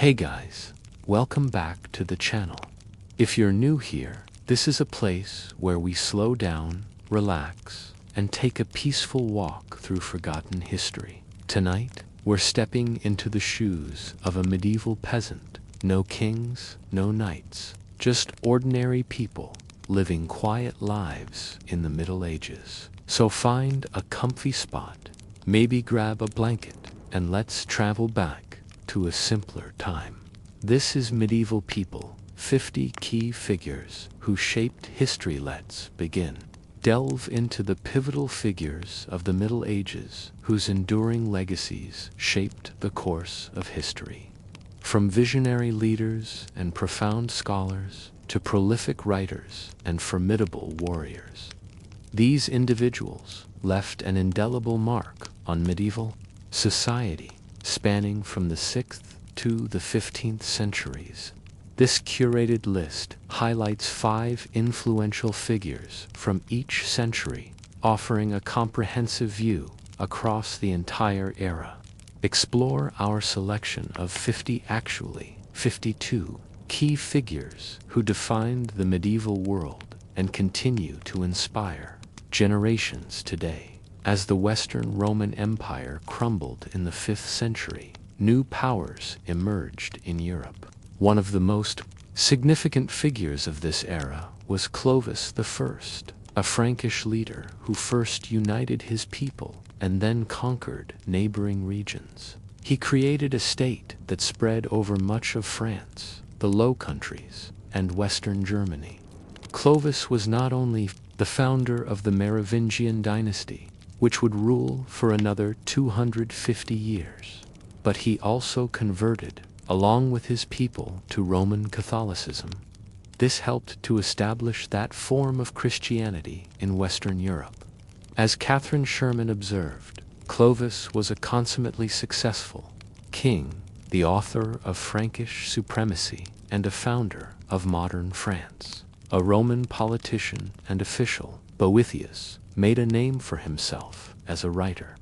Hey guys, welcome back to the channel. If you're new here, this is a place where we slow down, relax, and take a peaceful walk through forgotten history. Tonight, we're stepping into the shoes of a medieval peasant. No kings, no knights, just ordinary people living quiet lives in the Middle Ages. So find a comfy spot, maybe grab a blanket, and let's travel back to a simpler time. This is Medieval People, 50 key figures who shaped history. Let's begin. Delve into the pivotal figures of the Middle Ages whose enduring legacies shaped the course of history. From visionary leaders and profound scholars to prolific writers and formidable warriors, these individuals left an indelible mark on medieval society, spanning from the 6th to the 15th centuries. This curated list highlights 5 influential figures from each century, offering a comprehensive view across the entire era. Explore our selection of 52 key figures who defined the medieval world and continue to inspire generations today. As the Western Roman Empire crumbled in the 5th century, new powers emerged in Europe. One of the most significant figures of this era was Clovis I, a Frankish leader who first united his people and then conquered neighboring regions. He created a state that spread over much of France, the Low Countries, and Western Germany. Clovis was not only the founder of the Merovingian dynasty, which would rule for another 250 years, but he also converted, along with his people, to Roman Catholicism. This helped to establish that form of Christianity in Western Europe. As Catherine Sherman observed, Clovis was a consummately successful king, the author of Frankish supremacy, and a founder of modern France. A Roman politician and official, Boethius made a name for himself as a writer.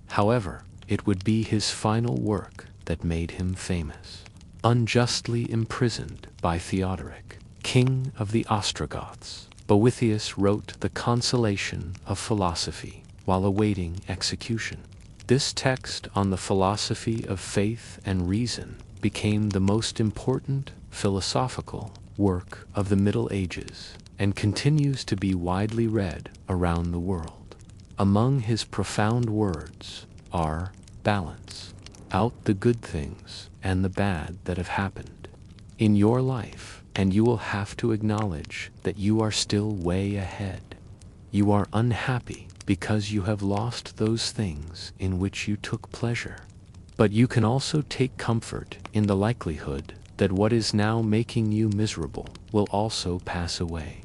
However, it would be his final work that made him famous. Unjustly imprisoned by Theodoric, king of the Ostrogoths, Boethius wrote The Consolation of Philosophy while awaiting execution. This text on the philosophy of faith and reason became the most important philosophical work of the Middle Ages and continues to be widely read around the world. Among his profound words are balance out the good things and the bad that have happened in your life, and you will have to acknowledge that you are still way ahead. You are unhappy because you have lost those things in which you took pleasure. But you can also take comfort in the likelihood that what is now making you miserable will also pass away.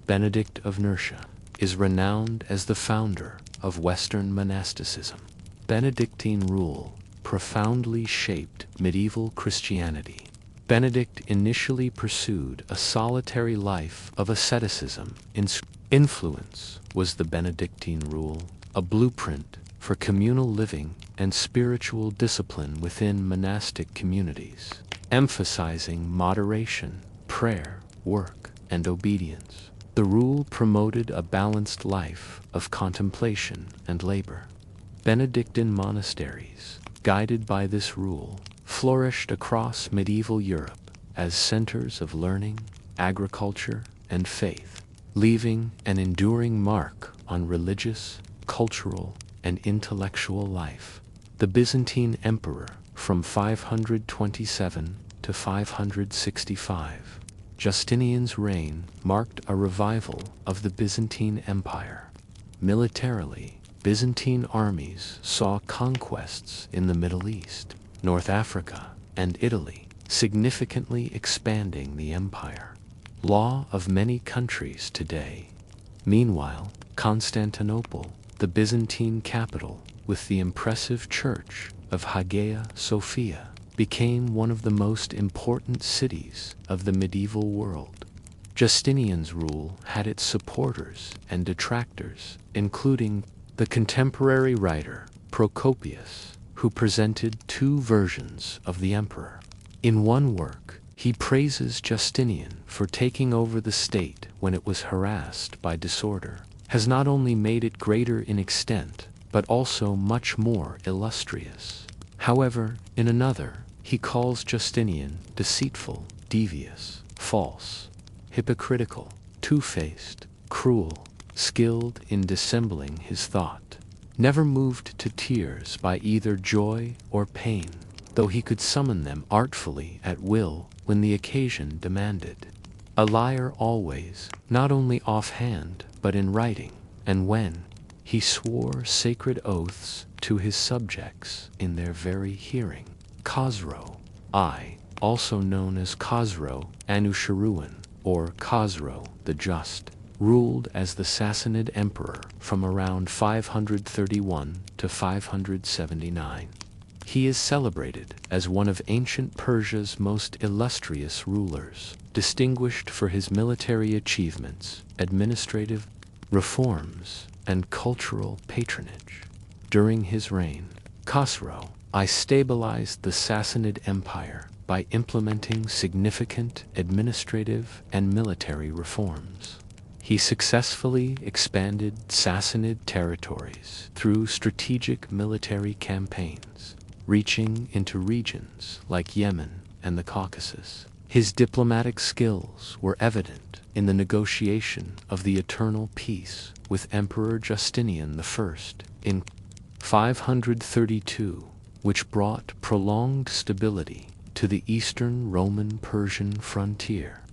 Benedict of Nursia is renowned as the founder of Western monasticism. Benedictine rule profoundly shaped medieval Christianity. Benedict initially pursued a solitary life of asceticism. Influence was the Benedictine rule, a blueprint for communal living and spiritual discipline within monastic communities, emphasizing moderation, prayer, work, and obedience. The rule promoted a balanced life of contemplation and labor. Benedictine monasteries, guided by this rule, flourished across medieval Europe as centers of learning, agriculture, and faith, leaving an enduring mark on religious, cultural, and intellectual life. The Byzantine emperor from 527 to 565, Justinian's reign marked a revival of the Byzantine Empire. Militarily, Byzantine armies saw conquests in the Middle East, North Africa, and Italy, significantly expanding the empire. Law of many countries today. Meanwhile, Constantinople, the Byzantine capital, with the impressive church of Hagia Sophia, became one of the most important cities of the medieval world. Justinian's rule had its supporters and detractors, including the contemporary writer Procopius, who presented two versions of the emperor. In one work, he praises Justinian for taking over the state when it was harassed by disorder, has not only made it greater in extent, but also much more illustrious. However, in another, he calls Justinian deceitful, devious, false, hypocritical, two-faced, cruel, skilled in dissembling his thought, never moved to tears by either joy or pain, though he could summon them artfully at will when the occasion demanded. A liar always, not only offhand, but in writing, and when he swore sacred oaths to his subjects in their very hearing. Khosrow I, also known as Khosrow Anusharuan, or Khosrow the Just, ruled as the Sassanid emperor from around 531 to 579. He is celebrated as one of ancient Persia's most illustrious rulers, distinguished for his military achievements, administrative reforms, and cultural patronage. During his reign, Khosrow I stabilized the Sassanid Empire by implementing significant administrative and military reforms. He successfully expanded Sassanid territories through strategic military campaigns, reaching into regions like Yemen and the Caucasus. His diplomatic skills were evident in the negotiation of the eternal peace with Emperor Justinian I in 532, which brought prolonged stability to the eastern Roman-Persian frontier.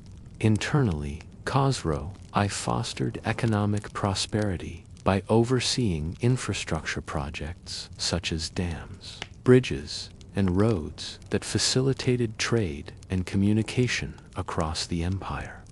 Internally, Khosrow I fostered economic prosperity by overseeing infrastructure projects such as dams, bridges, and roads that facilitated trade and communication across the empire.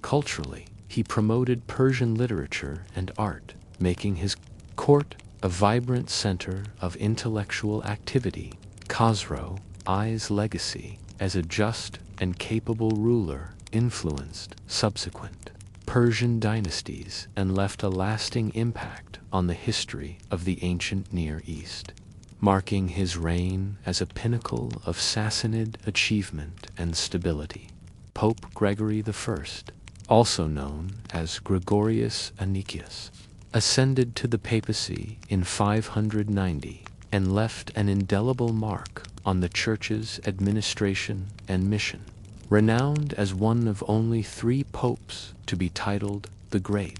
Culturally, he promoted Persian literature and art, making his court a vibrant center of intellectual activity. Khosrow I's legacy as a just and capable ruler influenced subsequent Persian dynasties and left a lasting impact on the history of the ancient Near East, marking his reign as a pinnacle of Sassanid achievement and stability. Pope Gregory I, also known as Gregorius Anicius, ascended to the papacy in 590 and left an indelible mark on the Church's administration and mission. Renowned as one of only 3 popes to be titled the Great,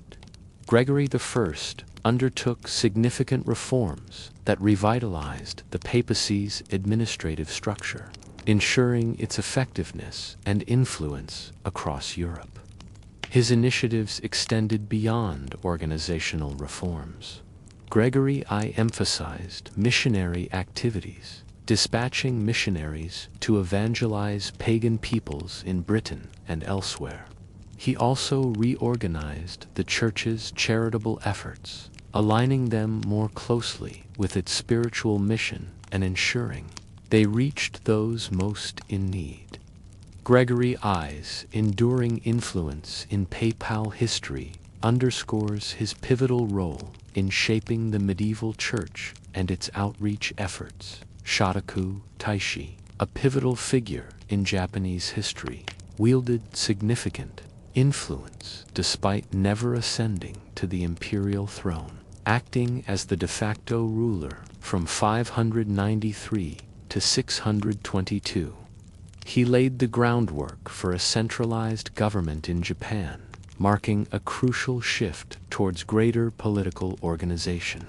Gregory I undertook significant reforms that revitalized the papacy's administrative structure, ensuring its effectiveness and influence across Europe. His initiatives extended beyond organizational reforms. Gregory I emphasized missionary activities, dispatching missionaries to evangelize pagan peoples in Britain and elsewhere. He also reorganized the Church's charitable efforts, aligning them more closely with its spiritual mission and ensuring they reached those most in need. Gregory I's enduring influence in papal history underscores his pivotal role in shaping the medieval church and its outreach efforts. Shotoku Taishi, a pivotal figure in Japanese history, wielded significant influence despite never ascending to the imperial throne, acting as the de facto ruler from 593 to 622. He laid the groundwork for a centralized government in Japan, marking a crucial shift towards greater political organization.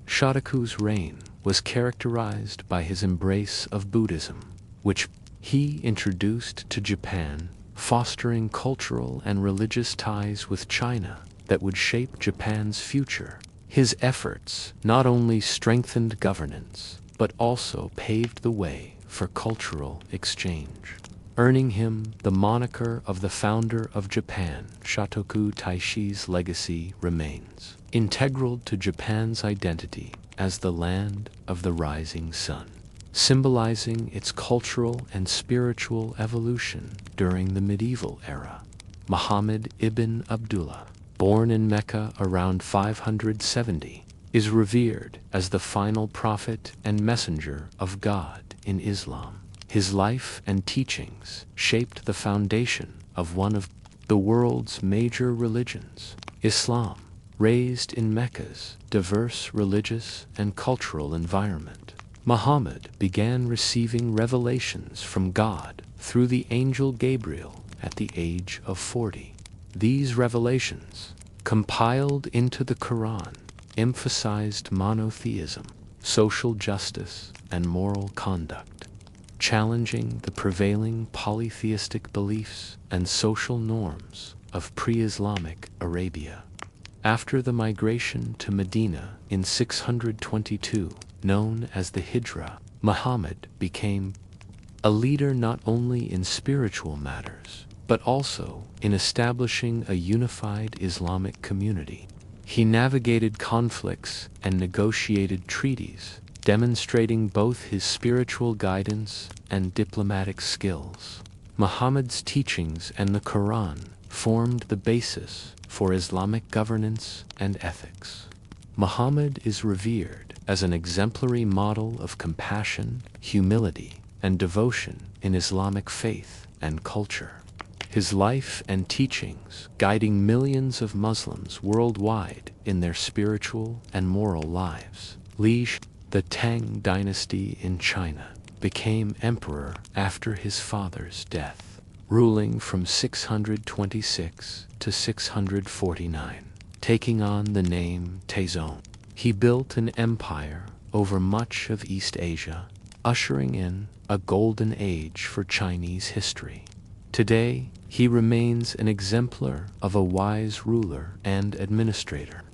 Shotoku's reign was characterized by his embrace of Buddhism, which he introduced to Japan, fostering cultural and religious ties with China that would shape Japan's future. His efforts not only strengthened governance, but also paved the way for cultural exchange, earning him the moniker of the founder of Japan. Shotoku Taishi's legacy remains integral to Japan's identity as the land of the rising sun, symbolizing its cultural and spiritual evolution during the medieval era. Muhammad ibn Abdullah, born in Mecca around 570, is revered as the final prophet and messenger of God in Islam. His life and teachings shaped the foundation of one of the world's major religions, Islam, raised in Mecca's diverse religious and cultural environment. Muhammad began receiving revelations from God through the angel Gabriel at the age of 40. These revelations, compiled into the Quran, emphasized monotheism, social justice, and moral conduct, challenging the prevailing polytheistic beliefs and social norms of pre-Islamic Arabia. After the migration to Medina in 622, known as the Hijra, Muhammad became a leader not only in spiritual matters, but also in establishing a unified Islamic community. He navigated conflicts and negotiated treaties, demonstrating both his spiritual guidance and diplomatic skills. Muhammad's teachings and the Quran formed the basis for Islamic governance and ethics. Muhammad is revered as an exemplary model of compassion, humility, and devotion in Islamic faith and culture. His life and teachings guiding millions of Muslims worldwide in their spiritual and moral lives. The Tang dynasty in China became emperor after his father's death, ruling from 626 to 649, taking on the name Taizong. He built an empire over much of East Asia, ushering in a golden age for Chinese history. Today, he remains an exemplar of a wise ruler and administrator.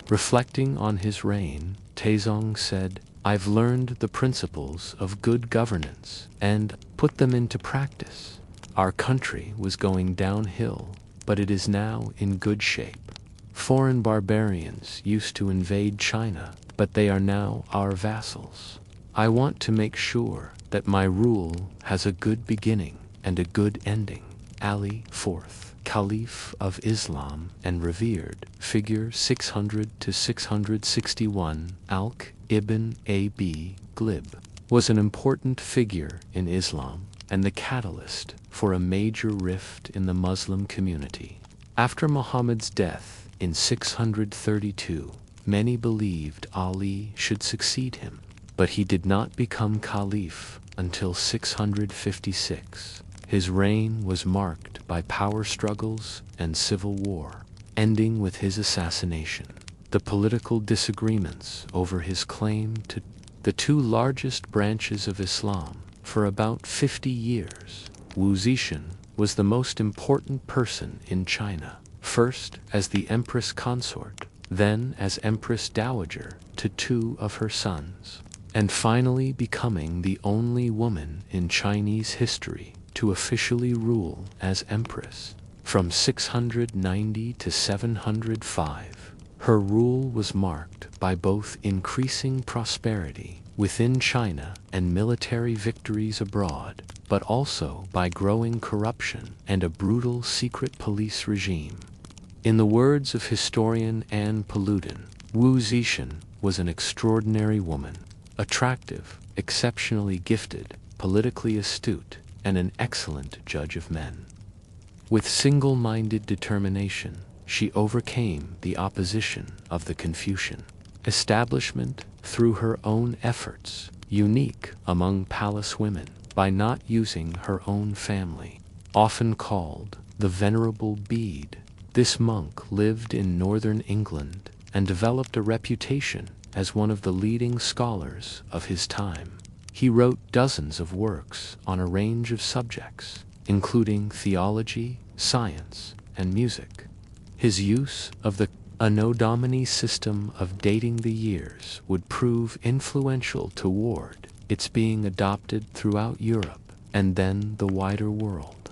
Reflecting on his reign, Taizong said, "I've learned the principles of good governance and put them into practice. Our country was going downhill, but it is now in good shape. Foreign barbarians used to invade China, but they are now our vassals. I want to make sure that my rule has a good beginning and a good ending." Ali IV, Caliph of Islam and revered figure 600 to 661, Alq ibn Abi Glib, was an important figure in Islam and the catalyst for a major rift in the Muslim community. After Muhammad's death in 632, many believed Ali should succeed him, but he did not become caliph until 656. His reign was marked by power struggles and civil war, ending with his assassination. The political disagreements over his claim to the two largest branches of Islam for about 50 years. Wu Zetian was the most important person in China, first as the empress consort, then as empress dowager to two of her sons, and finally becoming the only woman in Chinese history to officially rule as empress. From 690 to 705, her rule was marked by both increasing prosperity within China and military victories abroad, but also by growing corruption and a brutal secret police regime. In the words of historian Anne Paludin, Wu Zetian was an extraordinary woman, attractive, exceptionally gifted, politically astute, and an excellent judge of men. With single-minded determination, she overcame the opposition of the Confucian establishment through her own efforts, unique among palace women, by not using her own family. Often called the Venerable Bede, this monk lived in northern England and developed a reputation as one of the leading scholars of his time. He wrote dozens of works on a range of subjects, including theology, science, and music. His use of the Anno Domini system of dating the years would prove influential toward its being adopted throughout Europe and then the wider world.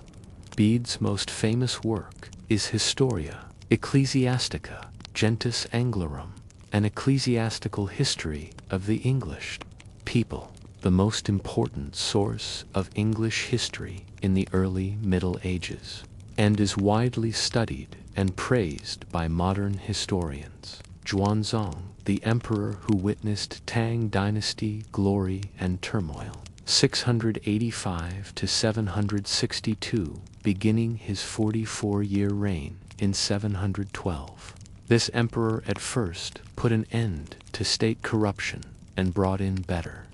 Bede's most famous work is Historia Ecclesiastica Gentis Anglorum, an ecclesiastical history of the English people, the most important source of English history in the early Middle Ages, and is widely studied and praised by modern historians. Xuanzang, the emperor who witnessed Tang dynasty glory and turmoil, 685 to 762, beginning his 44-year reign in 712. This emperor at first put an end to state corruption and brought in better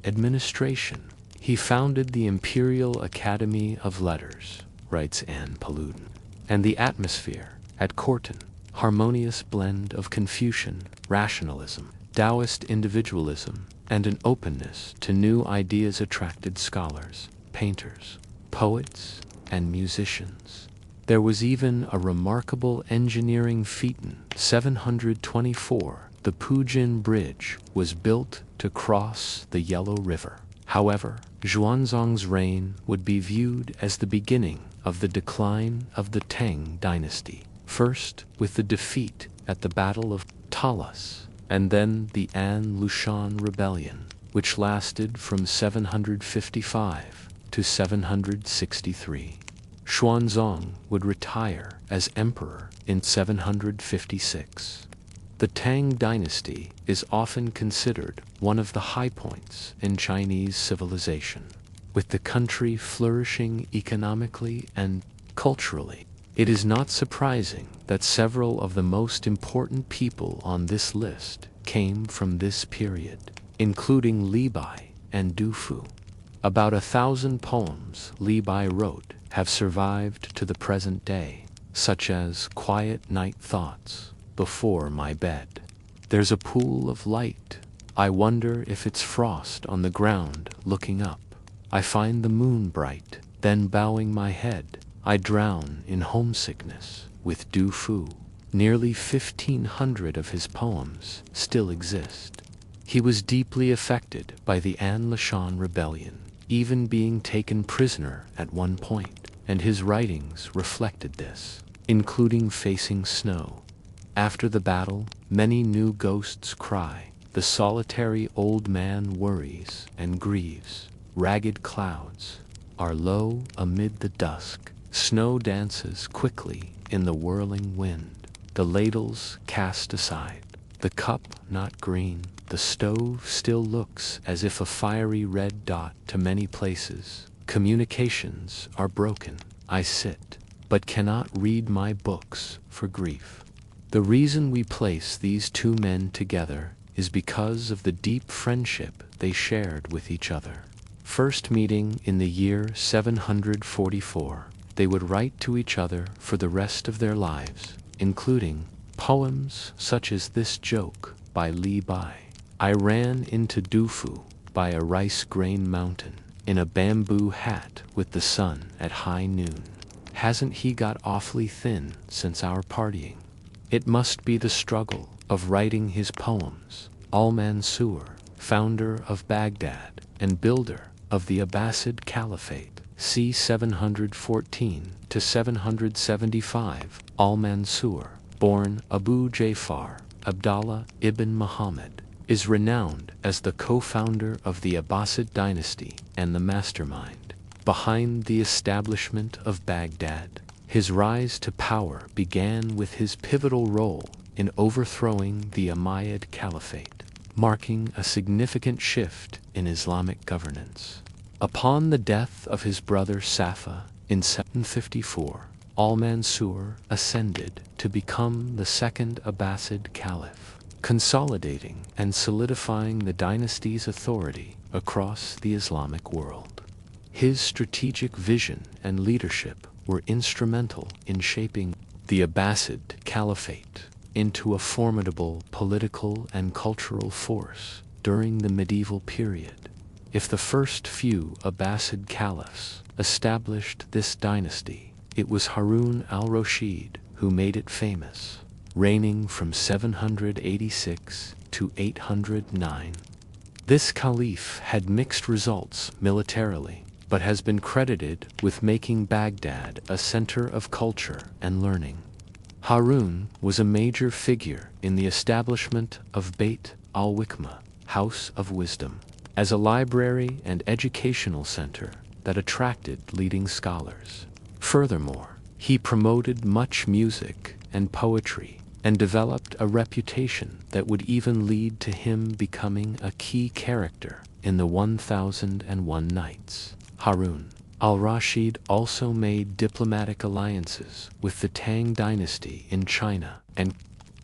administration. He founded the Imperial Academy of Letters, writes Anne Paluden, and the atmosphere at Corton, harmonious blend of Confucian rationalism, Taoist individualism, and an openness to new ideas attracted scholars, painters, poets, and musicians. There was even a remarkable engineering feat. In 724, the Pujin Bridge was built to cross the Yellow River. However, Xuanzang's reign would be viewed as the beginning of the decline of the Tang dynasty, first with the defeat at the Battle of Talas, and then the An Lushan Rebellion, which lasted from 755 to 763. Xuanzang would retire as emperor in 756. The Tang dynasty is often considered one of the high points in Chinese civilization, with the country flourishing economically and culturally. It is not surprising that several of the most important people on this list came from this period, including Li Bai and Du Fu. About 1,000 poems Li Bai wrote have survived to the present day, such as Quiet Night Thoughts, Before My Bed. There's a pool of light. I wonder if it's frost on the ground looking up. I find the moon bright, then bowing my head, I drown in homesickness with Du Fu. Nearly 1,500 of his poems still exist. He was deeply affected by the An Lushan Rebellion, even being taken prisoner at one point, and his writings reflected this, including Facing Snow. After the battle, many new ghosts cry. The solitary old man worries and grieves. Ragged clouds are low amid the dusk. Snow dances quickly in the whirling wind. The ladles cast aside. The cup not green. The stove still looks as if a fiery red dot to many places. Communications are broken. I sit, but cannot read my books for grief. The reason we place these two men together is because of the deep friendship they shared with each other. First meeting in the year 744, they would write to each other for the rest of their lives, including poems such as this joke by Li Bai. I ran into Du Fu by a rice grain mountain in a bamboo hat with the sun at high noon. Hasn't he got awfully thin since our partying? It must be the struggle of writing his poems. Al-Mansur, founder of Baghdad and builder of the Abbasid Caliphate, c. 714 to 775. Al-Mansur, born Abu Ja'far Abdallah ibn Muhammad, is renowned as the co-founder of the Abbasid dynasty and the mastermind behind the establishment of Baghdad. His rise to power began with his pivotal role in overthrowing the Umayyad Caliphate, marking a significant shift in Islamic governance. Upon the death of his brother Safa in 754, Al-Mansur ascended to become the second Abbasid Caliph, consolidating and solidifying the dynasty's authority across the Islamic world. His strategic vision and leadership were instrumental in shaping the Abbasid Caliphate into a formidable political and cultural force during the medieval period. If the first few Abbasid caliphs established this dynasty, it was Harun al-Rashid who made it famous, reigning from 786 to 809. This caliph had mixed results militarily, but has been credited with making Baghdad a center of culture and learning. Harun was a major figure in the establishment of Beit al-Hikmah, House of Wisdom, as a library and educational center that attracted leading scholars. Furthermore, he promoted much music and poetry and developed a reputation that would even lead to him becoming a key character in the 1001 Nights. Harun al-Rashid also made diplomatic alliances with the Tang dynasty in China and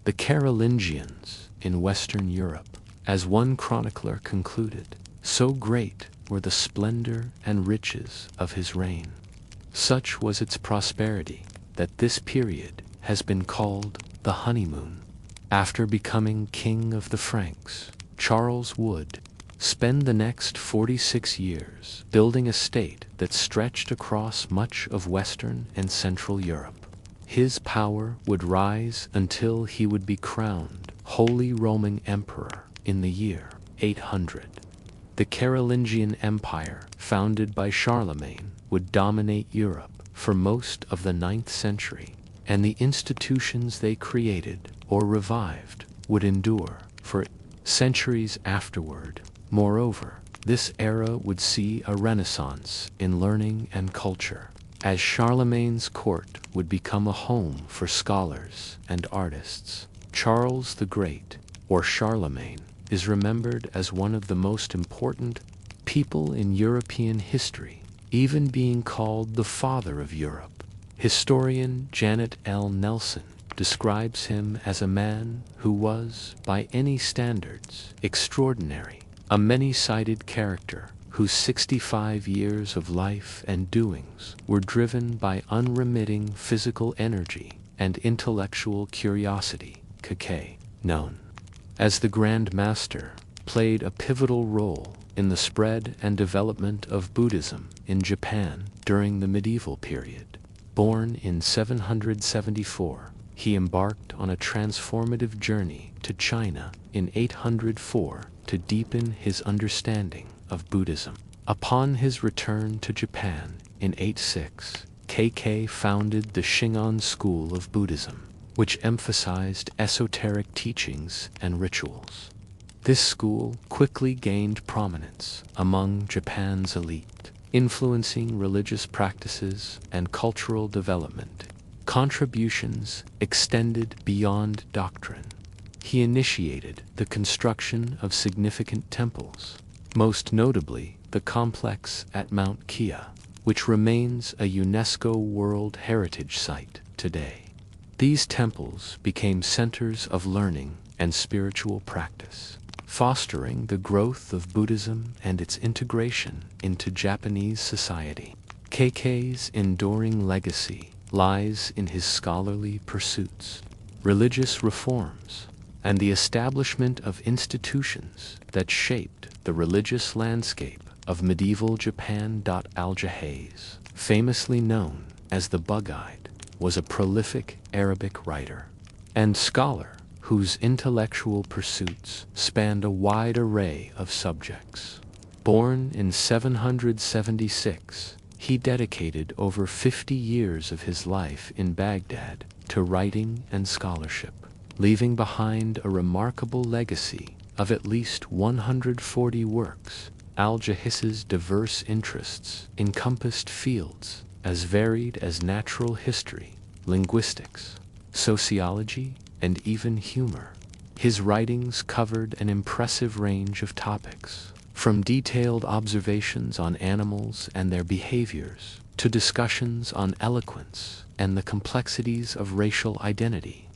the Carolingians in Western Europe. As one chronicler concluded, so great were the splendor and riches of his reign, such was its prosperity, that this period has been called the honeymoon. After becoming king of the Franks, Charles would spend the next 46 years building a state that stretched across much of Western and Central Europe. His power would rise until he would be crowned Holy Roman Emperor in the year 800. The Carolingian Empire, founded by Charlemagne, would dominate Europe for most of the 9th century, and the institutions they created or revived would endure for centuries afterward. Moreover, this era would see a renaissance in learning and culture, as Charlemagne's court would become a home for scholars and artists. Charles the Great, or Charlemagne, is remembered as one of the most important people in European history, even being called the father of Europe. Historian Janet L. Nelson describes him as a man who was, by any standards, extraordinary, a many-sided character whose 65 years of life and doings were driven by unremitting physical energy and intellectual curiosity. Kk, known as the Grand Master, played a pivotal role in the spread and development of Buddhism in Japan during the medieval period. Born in 774, he embarked on a transformative journey to China in 804 to deepen his understanding of Buddhism. Upon his return to Japan in 86, KK founded the Shingon school of Buddhism, which emphasized esoteric teachings and rituals. This school quickly gained prominence among Japan's elite, influencing religious practices and cultural development. Contributions extended beyond doctrine. He initiated the construction of significant temples, most notably the complex at Mount Kia, which remains a UNESCO World Heritage Site today. These temples became centers of learning and spiritual practice, fostering the growth of Buddhism and its integration into Japanese society. KK's enduring legacy lies in his scholarly pursuits, religious reforms, and the establishment of institutions that shaped the religious landscape of medieval Japan. Al-Jahiz, famously known as the Bug-Eyed, was a prolific Arabic writer and scholar whose intellectual pursuits spanned a wide array of subjects. Born in 776, he dedicated over 50 years of his life in Baghdad to writing and scholarship, leaving behind a remarkable legacy of at least 140 works. Al-Jahiz's diverse interests encompassed fields as varied as natural history, linguistics, sociology, and even humor. His writings covered an impressive range of topics, from detailed observations on animals and their behaviors to discussions on eloquence and the complexities of racial identity.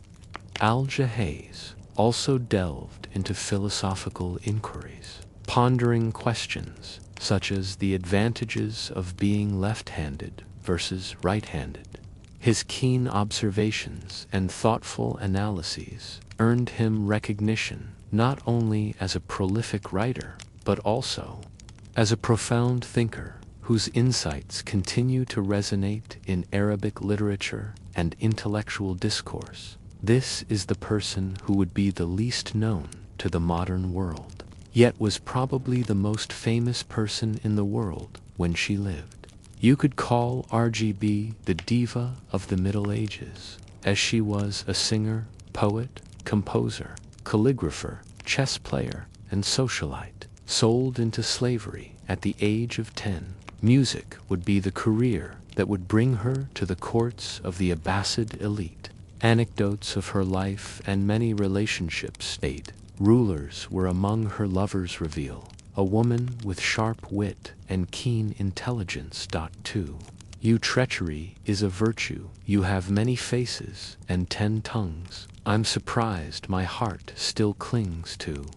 Al-Jahiz also delved into philosophical inquiries, pondering questions such as the advantages of being left-handed versus right-handed. His keen observations and thoughtful analyses earned him recognition not only as a prolific writer, but also as a profound thinker whose insights continue to resonate in Arabic literature and intellectual discourse. This is the person who would be the least known to the modern world, yet was probably the most famous person in the world when she lived. You could call RGB the diva of the Middle Ages, as she was a singer, poet, composer, calligrapher, chess player, and socialite. Sold into slavery at the age of 10, music would be the career that would bring her to the courts of the Abbasid elite. Anecdotes of her life and many relationships state rulers were among her lovers reveal. a woman with sharp wit and keen intelligence. 2. You treachery is a virtue, you have many faces and 10 tongues. I'm surprised my heart still clings to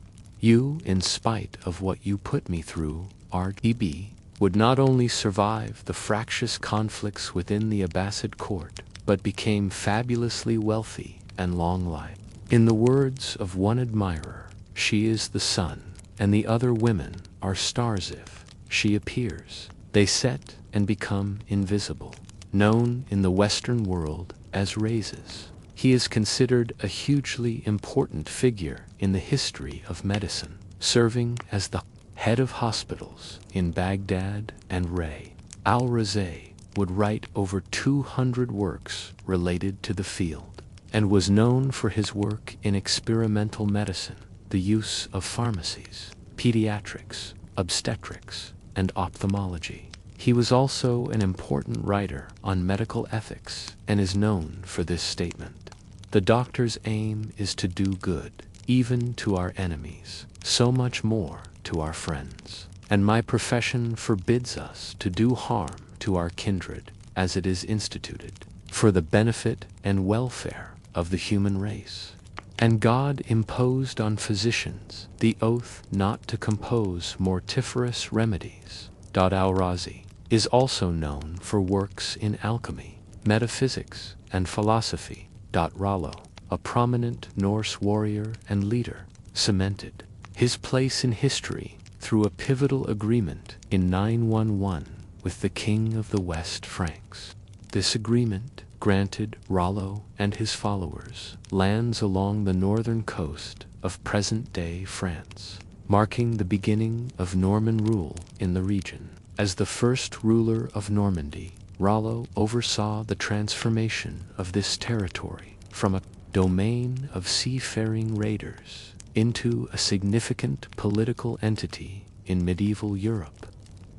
you in spite of what you put me through. RGB would not only survive the fractious conflicts within the Abbasid court, but became fabulously wealthy and long-lived. In the words of one admirer, she is the sun, and the other women are stars. If she appears, they set and become invisible. Known in the Western world as Rhazes, he is considered a hugely important figure in the history of medicine, serving as the head of hospitals in Baghdad and Ray. Al-Razi would write over 200 works related to the field, and was known for his work in experimental medicine, the use of pharmacies, pediatrics, obstetrics, and ophthalmology. He was also an important writer on medical ethics and is known for this statement: "The doctor's aim is to do good, even to our enemies, so much more to our friends. And my profession forbids us to do harm to our kindred, as it is instituted, for the benefit and welfare of the human race. And God imposed on physicians the oath not to compose mortiferous remedies." Al-Razi is also known for works in alchemy, metaphysics, and philosophy. Rollo, a prominent Norse warrior and leader, cemented his place in history through a pivotal agreement in 911 with the king of the West Franks. This agreement granted Rollo and his followers lands along the northern coast of present-day France, marking the beginning of Norman rule in the region. As the first ruler of Normandy, Rollo oversaw the transformation of this territory from a domain of seafaring raiders into a significant political entity in medieval Europe.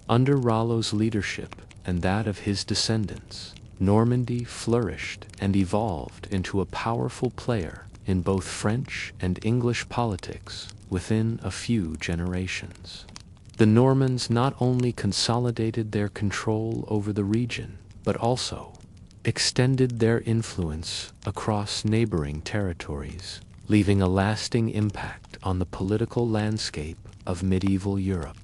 Under Rollo's leadership and that of his descendants, Normandy flourished and evolved into a powerful player in both French and English politics within a few generations. The Normans not only consolidated their control over the region, but also extended their influence across neighboring territories, leaving a lasting impact on the political landscape of medieval Europe.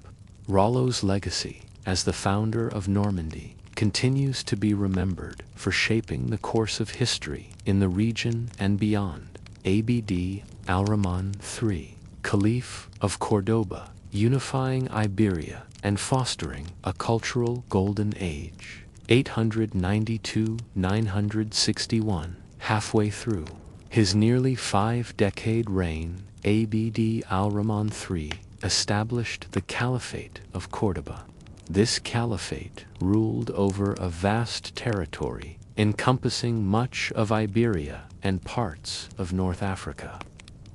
Rollo's legacy as the founder of Normandy continues to be remembered for shaping the course of history in the region and beyond. Abd al-Rahman III, Caliph of Cordoba, unifying Iberia and fostering a cultural golden age. 892-961, halfway through his nearly 5-decade reign, Abd al-Rahman III established the Caliphate of Cordoba. This caliphate ruled over a vast territory encompassing much of Iberia and parts of North Africa.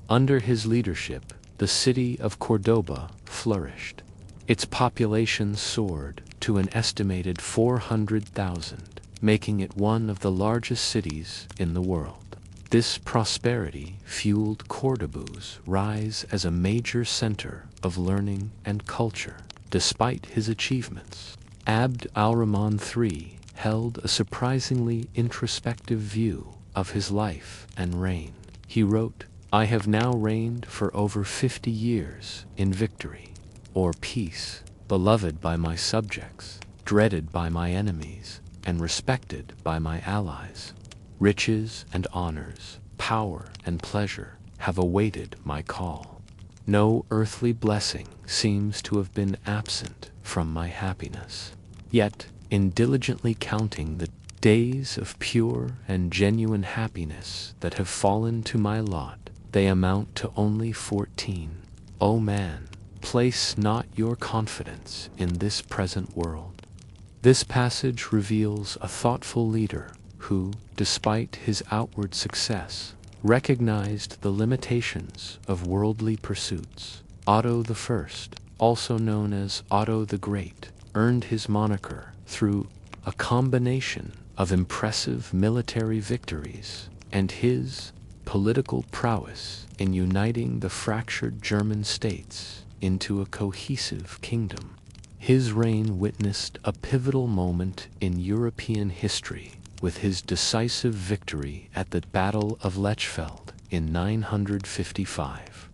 Under his leadership, the city of Cordoba flourished. Its population soared to an estimated 400,000, making it one of the largest cities in the world. This prosperity fueled Cordoba's rise as a major center of learning and culture. Despite his achievements, Abd al-Rahman III held a surprisingly introspective view of his life and reign. He wrote, "I have now reigned for over 50 years in victory, or peace, beloved by my subjects, dreaded by my enemies, and respected by my allies. Riches and honors, power and pleasure have awaited my call. No earthly blessing seems to have been absent from my happiness. Yet, in diligently counting the days of pure and genuine happiness that have fallen to my lot, they amount to only 14. O man, place not your confidence in this present world." This passage reveals a thoughtful leader who, despite his outward success, recognized the limitations of worldly pursuits. Otto I, also known as Otto the Great, earned his moniker through a combination of impressive military victories and his political prowess in uniting the fractured German states into a cohesive kingdom. His reign witnessed a pivotal moment in European history with his decisive victory at the Battle of Lechfeld in 955.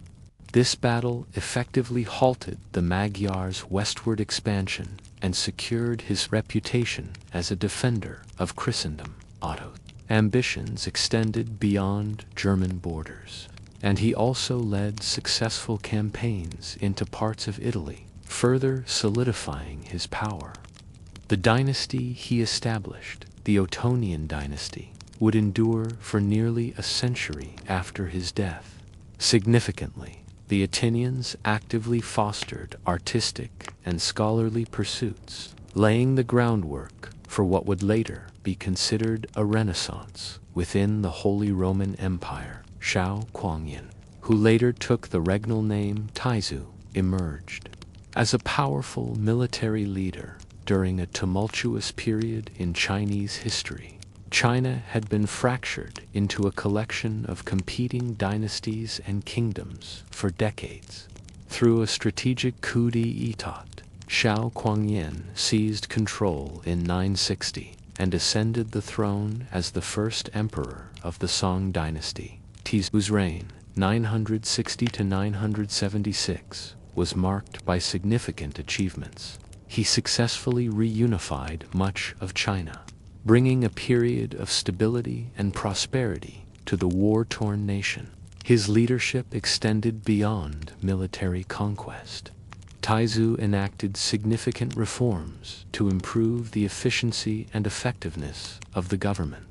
This battle effectively halted the Magyars' westward expansion and secured his reputation as a defender of Christendom. Otto's ambitions extended beyond German borders, and he also led successful campaigns into parts of Italy, further solidifying his power. The dynasty he established, the Ottonian dynasty, would endure for nearly a century after his death. Significantly, the Ottonians actively fostered artistic and scholarly pursuits, laying the groundwork for what would later be considered a renaissance within the Holy Roman Empire. Shao Kuangyan, who later took the regnal name Taizu, emerged as a powerful military leader during a tumultuous period in Chinese history. China had been fractured into a collection of competing dynasties and kingdoms for decades. Through a strategic coup d'état, Shao Kuangyan seized control in 960 and ascended the throne as the first emperor of the Song dynasty. Tizu's reign, 960 to 976, was marked by significant achievements. He successfully reunified much of China, bringing a period of stability and prosperity to the war-torn nation. His leadership extended beyond military conquest. Taizu enacted significant reforms to improve the efficiency and effectiveness of the government.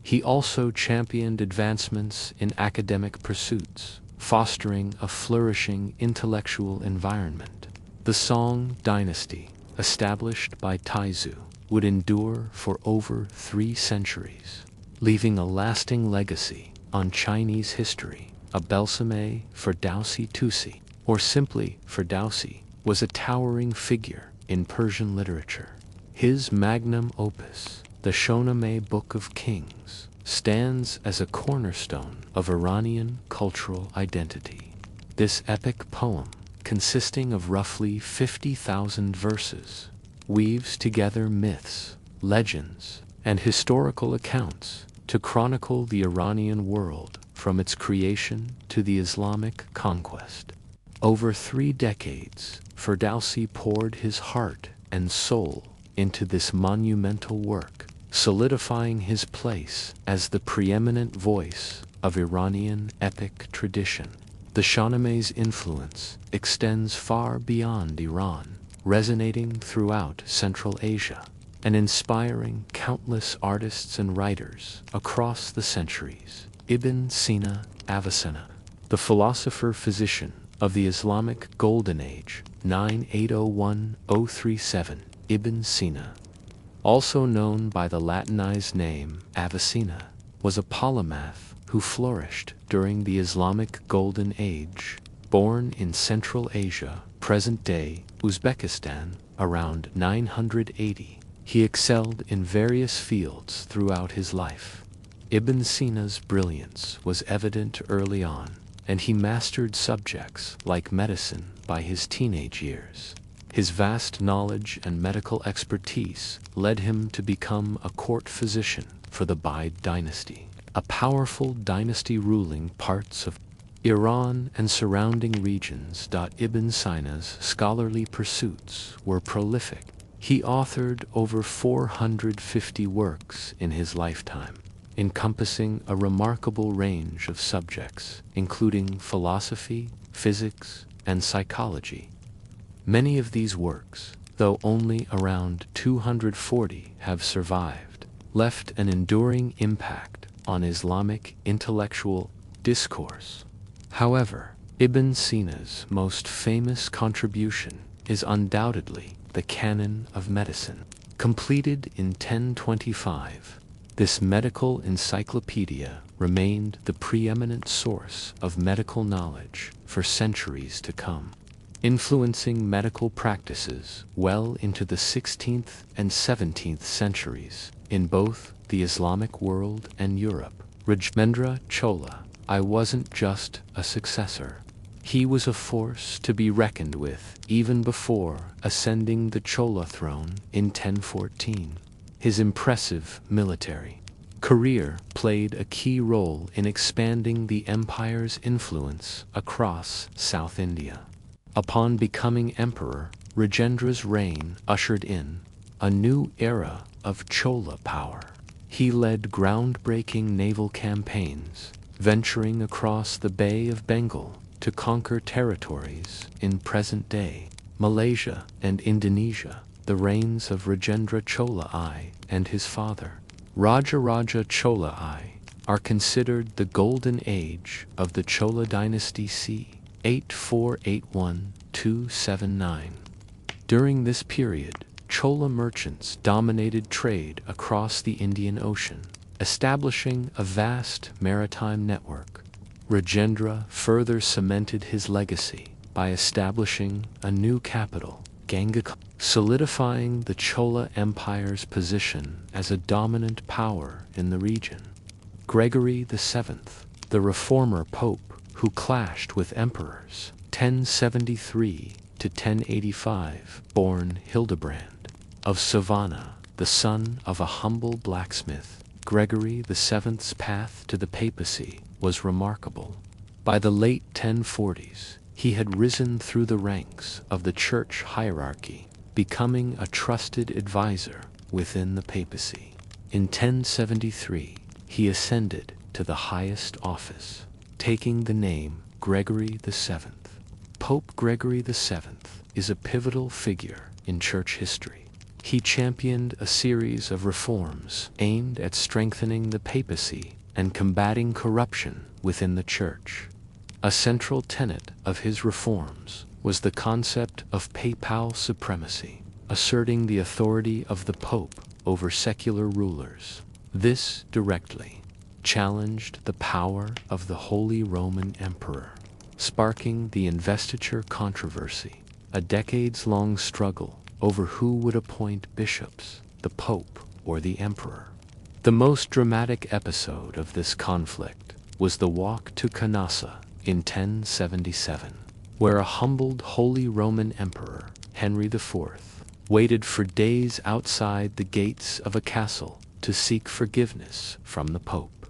He also championed advancements in academic pursuits, fostering a flourishing intellectual environment. The Song dynasty, established by Taizu, would endure for over 3 centuries, leaving a lasting legacy on Chinese history. Abelsame Ferdowsi Tusi, or simply Ferdowsi, was a towering figure in Persian literature. His magnum opus, the Shahnameh Book of Kings, stands as a cornerstone of Iranian cultural identity. This epic poem, consisting of roughly 50,000 verses, weaves together myths, legends, and historical accounts to chronicle the Iranian world from its creation to the Islamic conquest. Over 3 decades, Ferdowsi poured his heart and soul into this monumental work, solidifying his place as the preeminent voice of Iranian epic tradition. The Shahnameh's influence extends far beyond Iran, resonating throughout Central Asia and inspiring countless artists and writers across the centuries. Ibn Sina Avicenna, the philosopher-physician of the Islamic Golden Age, 9801-037, Ibn Sina, also known by the Latinized name Avicenna, was a polymath who flourished during the Islamic Golden Age. Born in Central Asia, present-day Uzbekistan, around 980, he excelled in various fields throughout his life. Ibn Sina's brilliance was evident early on, and he mastered subjects like medicine by his teenage years. His vast knowledge and medical expertise led him to become a court physician for the Buyid dynasty, a powerful dynasty ruling parts of Iran and surrounding regions. Ibn Sina's scholarly pursuits were prolific. He authored over 450 works in his lifetime, encompassing a remarkable range of subjects, including philosophy, physics, and psychology. Many of these works, though only around 240 have survived, left an enduring impact on Islamic intellectual discourse. However, Ibn Sina's most famous contribution is undoubtedly the Canon of Medicine. Completed in 1025, this medical encyclopedia remained the preeminent source of medical knowledge for centuries to come, influencing medical practices well into the 16th and 17th centuries in both the Islamic world and Europe. Rajendra Chola, I wasn't just a successor. He was a force to be reckoned with even before ascending the Chola throne in 1014. His impressive military career played a key role in expanding the empire's influence across South India. Upon becoming emperor, Rajendra's reign ushered in a new era of Chola power. He led groundbreaking naval campaigns, venturing across the Bay of Bengal to conquer territories in present-day Malaysia and Indonesia. The reigns of Rajendra Chola I and his father, Rajaraja Chola I, are considered the golden age of the Chola dynasty c. 8481-279. During this period, Chola merchants dominated trade across the Indian Ocean, establishing a vast maritime network. Rajendra further cemented his legacy by establishing a new capital, Gangakon, solidifying the Chola Empire's position as a dominant power in the region. Gregory VII, the reformer pope who clashed with emperors, 1073 to 1085, born Hildebrand of Savannah, the son of a humble blacksmith. Gregory VII's path to the papacy was remarkable. By the late 1040s, he had risen through the ranks of the church hierarchy, becoming a trusted advisor within the papacy. In 1073, he ascended to the highest office, taking the name Gregory VII. Pope Gregory VII is a pivotal figure in church history. He championed a series of reforms aimed at strengthening the papacy and combating corruption within the church. A central tenet of his reforms was the concept of papal supremacy, asserting the authority of the pope over secular rulers. This directly challenged the power of the Holy Roman Emperor, sparking the investiture controversy, a decades-long struggle over who would appoint bishops, the pope or the emperor. The most dramatic episode of this conflict was the walk to Kanasa in 1077, where a humbled Holy Roman Emperor, Henry IV, waited for days outside the gates of a castle to seek forgiveness from the Pope.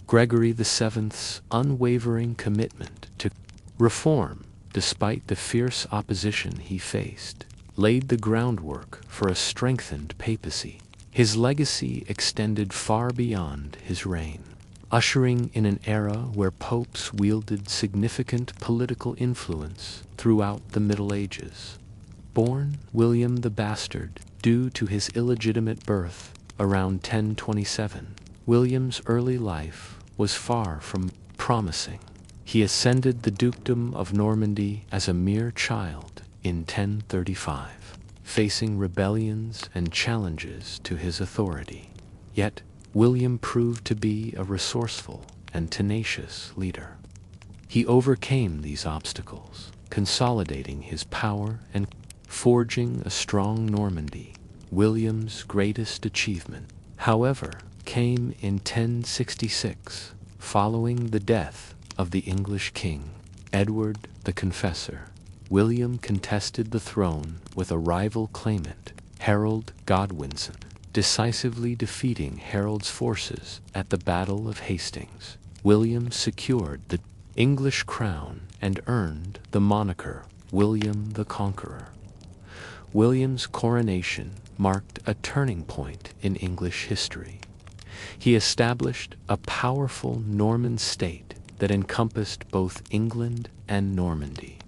Gregory VII's unwavering commitment to reform, despite the fierce opposition he faced, laid the groundwork for a strengthened papacy. His legacy extended far beyond his reign, ushering in an era where popes wielded significant political influence throughout the Middle Ages. Born William the Bastard due to his illegitimate birth around 1027, William's early life was far from promising. He ascended the dukedom of Normandy as a mere child in 1035, facing rebellions and challenges to his authority. Yet, William proved to be a resourceful and tenacious leader. He overcame these obstacles, consolidating his power and forging a strong Normandy. William's greatest achievement, however, came in 1066, following the death of the English king, Edward the Confessor. William contested the throne with a rival claimant, Harold Godwinson, decisively defeating Harold's forces at the Battle of Hastings. William secured the English crown and earned the moniker William the Conqueror. William's coronation marked a turning point in English history. He established a powerful Norman state that encompassed both England and Normandy,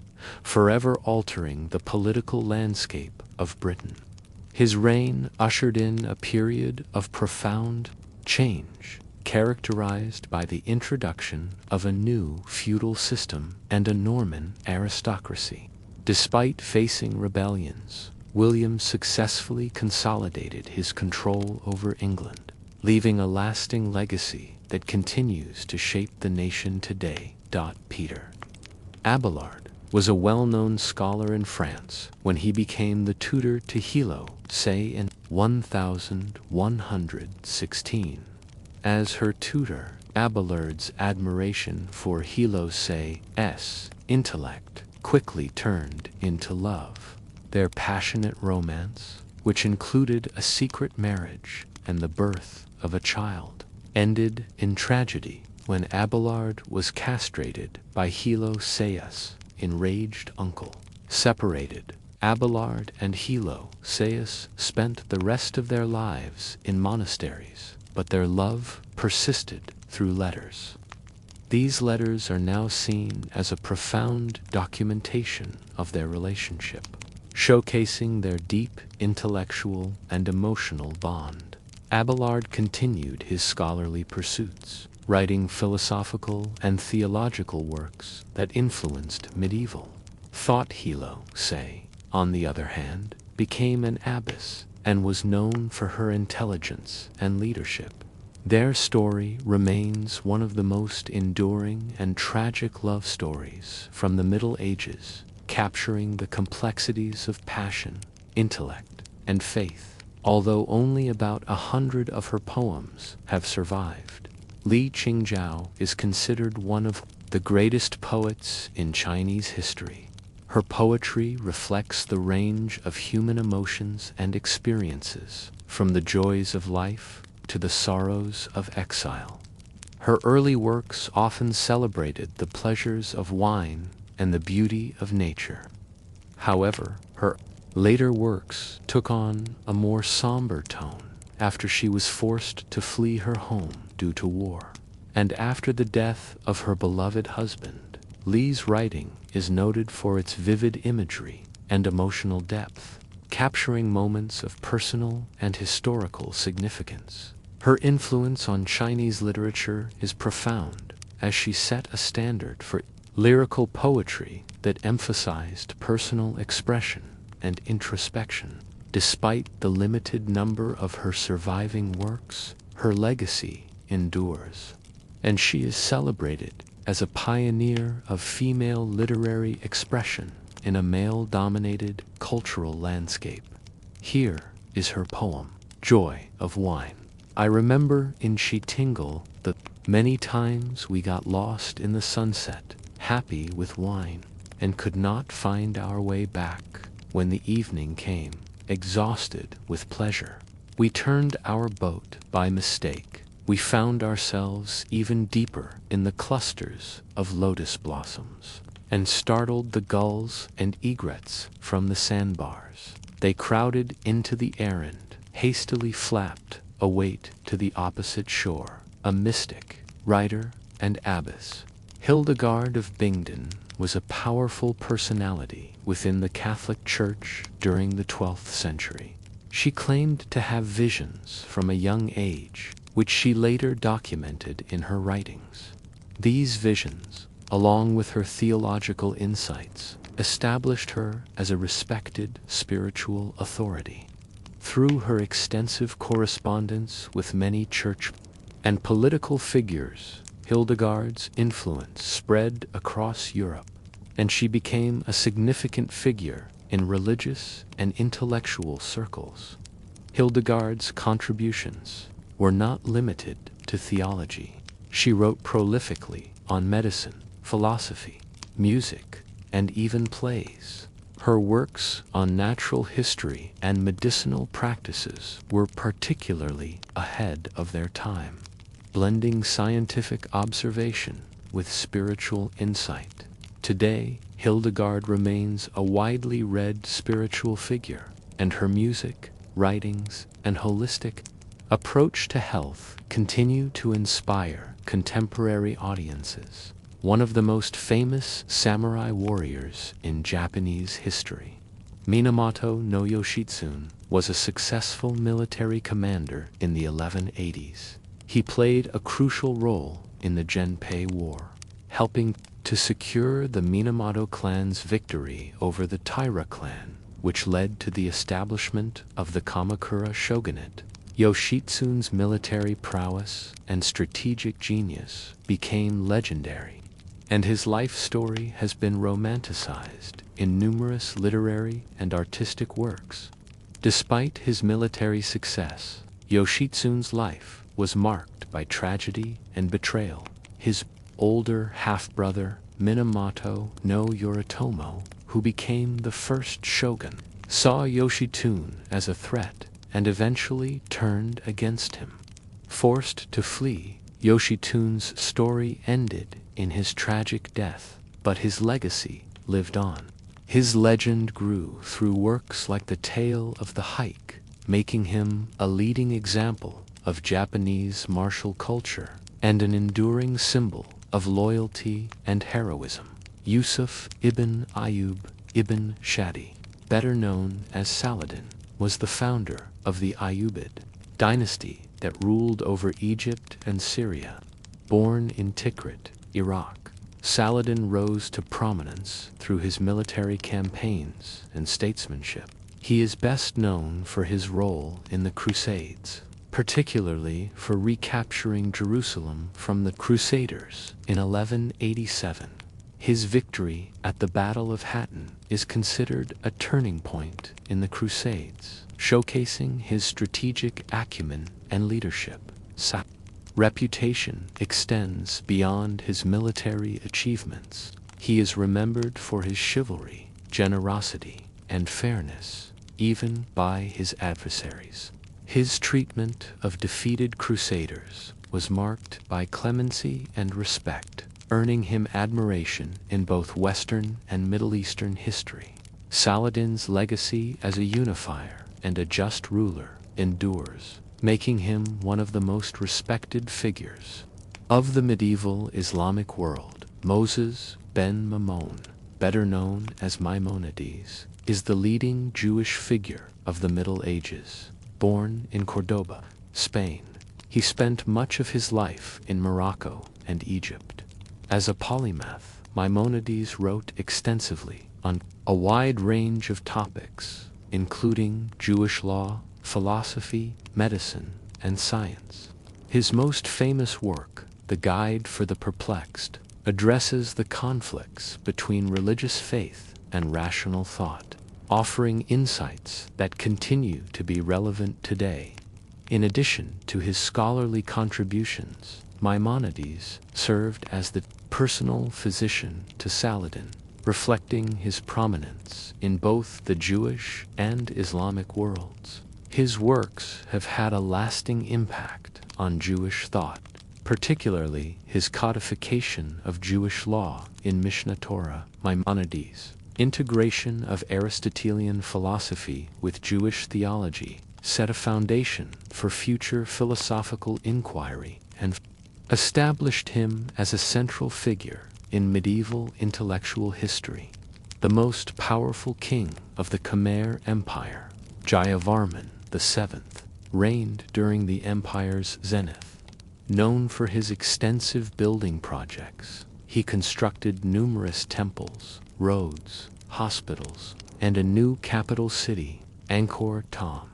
forever altering the political landscape of Britain. His reign ushered in a period of profound change, characterized by the introduction of a new feudal system and a Norman aristocracy. Despite facing rebellions, William successfully consolidated his control over England, leaving a lasting legacy that continues to shape the nation today. Peter Abelard was a well-known scholar in France when he became the tutor to Hilo, say in 1116. As her tutor, Abelard's admiration for Hilo Say's intellect quickly turned into love. Their passionate romance, which included a secret marriage and the birth of a child, ended in tragedy when Abelard was castrated by Hilo Seius' enraged uncle. Separated, Abelard and Hilo Seius spent the rest of their lives in monasteries, but their love persisted through letters. These letters are now seen as a profound documentation of their relationship, showcasing their deep intellectual and emotional bond. Abelard continued his scholarly pursuits, writing philosophical and theological works that influenced medieval thought. Hilo Sei, on the other hand, became an abbess and was known for her intelligence and leadership. Their story remains one of the most enduring and tragic love stories from the Middle Ages, capturing the complexities of passion, intellect, and faith. Although only about 100 of her poems have survived, Li Qingjiao is considered one of the greatest poets in Chinese history. Her poetry reflects the range of human emotions and experiences, from the joys of life to the sorrows of exile. Her early works often celebrated the pleasures of wine and the beauty of nature. However, her later works took on a more somber tone after she was forced to flee her home due to war. And after the death of her beloved husband, Li's writing is noted for its vivid imagery and emotional depth, capturing moments of personal and historical significance. Her influence on Chinese literature is profound, as she set a standard for lyrical poetry that emphasized personal expression and introspection. Despite the limited number of her surviving works, her legacy endures, and she is celebrated as a pioneer of female literary expression in a male-dominated cultural landscape. Here is her poem, Joy of Wine. I remember in Chitingal the many times we got lost in the sunset, happy with wine, and could not find our way back when the evening came, exhausted with pleasure. We turned our boat by mistake. We found ourselves even deeper in the clusters of lotus blossoms, and startled the gulls and egrets from the sandbars. They crowded into the errand, hastily flapped await to the opposite shore, a mystic, writer, and abbess. Hildegard of Bingen was a powerful personality within the Catholic Church during the 12th century. She claimed to have visions from a young age, which she later documented in her writings. These visions, along with her theological insights, established her as a respected spiritual authority. Through her extensive correspondence with many church and political figures, Hildegard's influence spread across Europe, and she became a significant figure in religious and intellectual circles. Hildegard's contributions were not limited to theology. She wrote prolifically on medicine, philosophy, music, and even plays. Her works on natural history and medicinal practices were particularly ahead of their time, blending scientific observation with spiritual insight. Today, Hildegard remains a widely read spiritual figure, and her music, writings, and holistic approach to health continue to inspire contemporary audiences. One of the most famous samurai warriors in Japanese history, Minamoto no Yoshitsune, was a successful military commander in the 1180s. He played a crucial role in the Genpei War, helping to secure the Minamoto clan's victory over the Taira clan, which led to the establishment of the Kamakura shogunate. Yoshitsune's military prowess and strategic genius became legendary, and his life story has been romanticized in numerous literary and artistic works. Despite his military success, Yoshitsune's life was marked by tragedy and betrayal. His older half-brother, Minamoto no Yoritomo, who became the first shogun, saw Yoshitsune as a threat and eventually turned against him. Forced to flee, Yoshitsune's story ended in his tragic death, but his legacy lived on. His legend grew through works like The Tale of the Hike, making him a leading example of Japanese martial culture and an enduring symbol of loyalty and heroism. Yusuf ibn Ayyub ibn Shadi, better known as Saladin, was the founder of the Ayyubid dynasty that ruled over Egypt and Syria. Born in Tikrit, Iraq, Saladin rose to prominence through his military campaigns and statesmanship. He is best known for his role in the Crusades, particularly for recapturing Jerusalem from the Crusaders in 1187. His victory at the Battle of Hattin is considered a turning point in the Crusades, showcasing his strategic acumen and leadership. Saladin's reputation extends beyond his military achievements. He is remembered for his chivalry, generosity, and fairness, even by his adversaries. His treatment of defeated crusaders was marked by clemency and respect, earning him admiration in both Western and Middle Eastern history. Saladin's legacy as a unifier and a just ruler endures, making him one of the most respected figures of the medieval Islamic world. Moses ben Maimon, better known as Maimonides, is the leading Jewish figure of the Middle Ages. Born in Cordoba, Spain, he spent much of his life in Morocco and Egypt. As a polymath, Maimonides wrote extensively on a wide range of topics, including Jewish law, philosophy, medicine, and science. His most famous work, The Guide for the Perplexed, addresses the conflicts between religious faith and rational thought, offering insights that continue to be relevant today. In addition to his scholarly contributions, Maimonides served as the personal physician to Saladin, reflecting his prominence in both the Jewish and Islamic worlds. His works have had a lasting impact on Jewish thought, particularly his codification of Jewish law in Mishnah Torah. Maimonides' integration of Aristotelian philosophy with Jewish theology set a foundation for future philosophical inquiry and established him as a central figure in medieval intellectual history. The most powerful king of the Khmer Empire, Jayavarman VII, reigned during the empire's zenith. Known for his extensive building projects, he constructed numerous temples, roads, hospitals, and a new capital city, Angkor Thom.